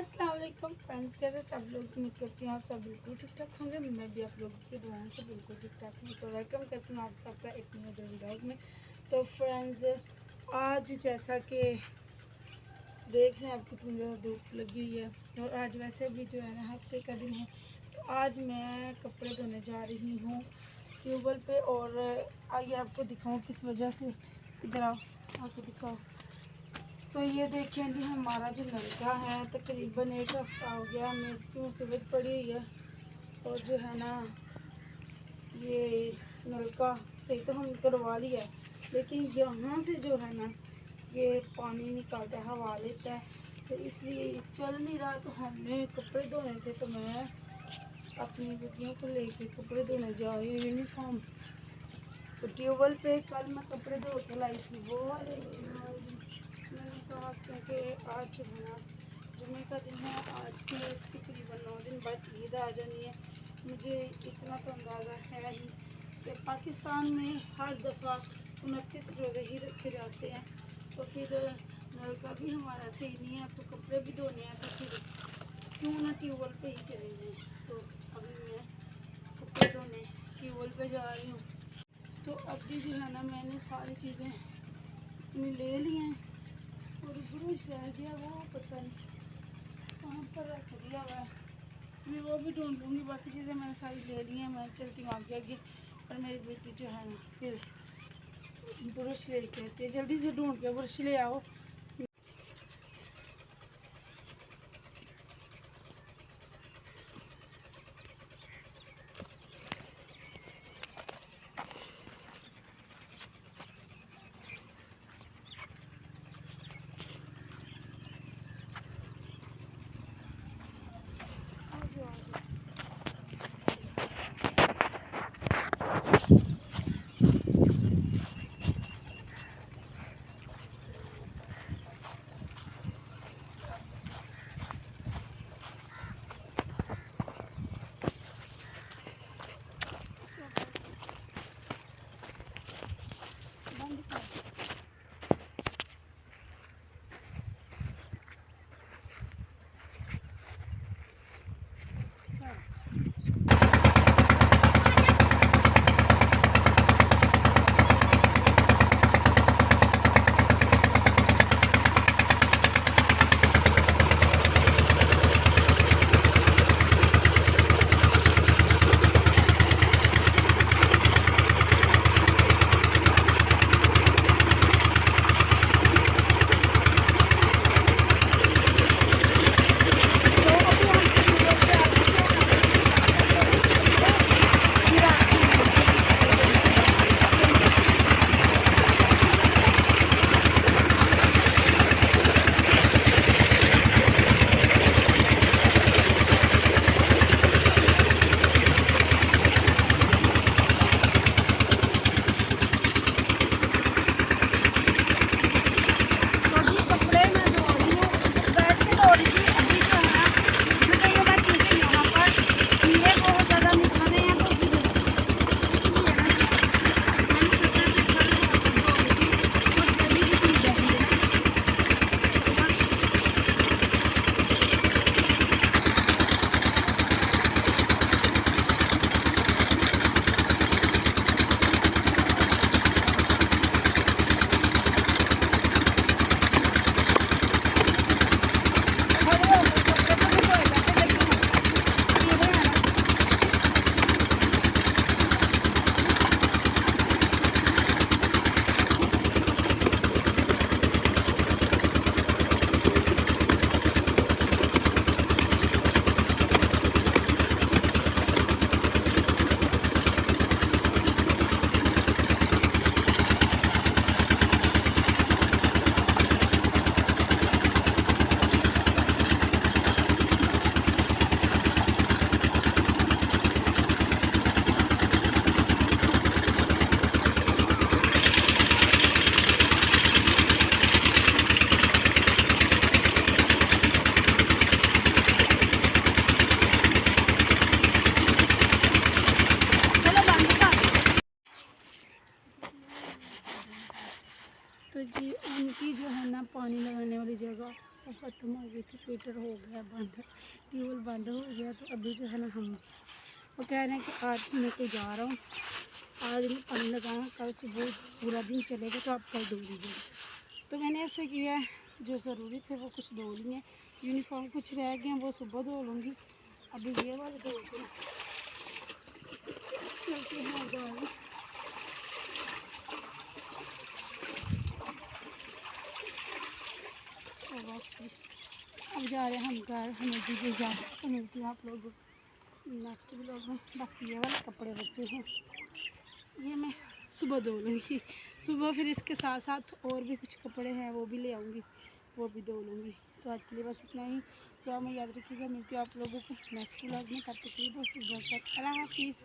अस्सलाम वालेकुम फ्रेंड्स, कैसे सब लोग। उम्मीद करती हूँ आप सब बिल्कुल ठीक ठाक होंगे। मैं भी आप लोगों की दुआओं से बिल्कुल ठीक ठाक हूँ। तो वेलकम करती हूँ आप सबका एक नए दिन ब्लॉग में। तो फ्रेंड्स, आज जैसा कि देख रहे हैं आप कितनी ज़्यादा धूप लगी हुई है और आज वैसे भी जो है ना हफ्ते का दिन है। तो आज मैं कपड़े धोने जा रही हूँ ट्यूबवेल पे और आइए आपको दिखाऊँ किस वजह से। इधर आओ, आपको दिखाओ। तो ये देखें जी, हमारा जो नलका है तकरीबन एक हफ्ता हो गया हमें इसकी मुसीबत पड़ी हुई है। और जो है ना ये नलका सही तो हम करवा लिया है, लेकिन यहाँ से जो है ना ये पानी निकालता है, हवा लेता है, तो इसलिए ये चल नहीं रहा। तो हमने कपड़े धोने थे तो मैं अपनी बेटियों को लेके कपड़े धोने जा रही हूँ यूनिफॉर्म। तो ट्यूबवेल पे कल मैं कपड़े धो के लाई थी वो वाले। मैंने कहा क्योंकि आज जो है ना जुमे का दिन है, आज के तकरीबन 9 दिन बाद ईद आ जानी है। मुझे इतना तो अंदाज़ा है ही कि पाकिस्तान में हर दफ़ा 29 रोज़े ही रखे जाते हैं। तो फिर नलका भी हमारा सही नहीं है, तो कपड़े भी धोने हैं, तो फिर क्यों ना ट्यूबवेल पे ही चले जाएँ। तो अभी मैं कपड़े धोने ट्यूबवेल पे जा रही हूँ। तो अभी जो है ना मैंने सारी चीज़ें अपनी ले ली हैं और ब्रश रह गया, वो पता नहीं कहाँ पर रख दिया हुआ है, मैं वो भी ढूंढ लूँगी। बाकी चीज़ें मैंने सारी ले ली हैं, मैं चलती हूँ आगे आगे। और मेरी बेटी जो है ना फिर ब्रश ले कहती है जल्दी से ढूंढ के ब्रश ले आओ। ख़त्म हो गई थी, ट्विटर हो गया बंद, केवल बंद हो गया। तो अभी जो है ना हम वो कह रहे हैं कि आज मैं कहीं जा रहा हूँ, आज मैं पानी लगाना, कल सुबह पूरा दिन चलेगा तो आप कल धो लीजिएगा। तो मैंने ऐसे किया है, जो ज़रूरी थे वो कुछ धो लिए, यूनिफॉर्म कुछ रह गए हैं वो सुबह धो लूँगी। अभी ये वाले धो के चलते हैं घर। तो बस अब जा रहे हैं हम घर, हमें दीजिए इजाज़त, तो मिलती है आप लोग नेक्स्ट व्लॉग में। बस ये वाले कपड़े बचे हैं, ये मैं सुबह धो लूँगी। सुबह फिर इसके साथ साथ और भी कुछ कपड़े हैं वो भी ले आऊँगी, वो भी धो लूँगी। तो आज के लिए बस इतना ही। तो हमें याद रखिएगा, मिलती हूँ आप लोगों को नेक्स्ट व्लॉग में। तब तक के लिए बस अल्लाह हाफिज़।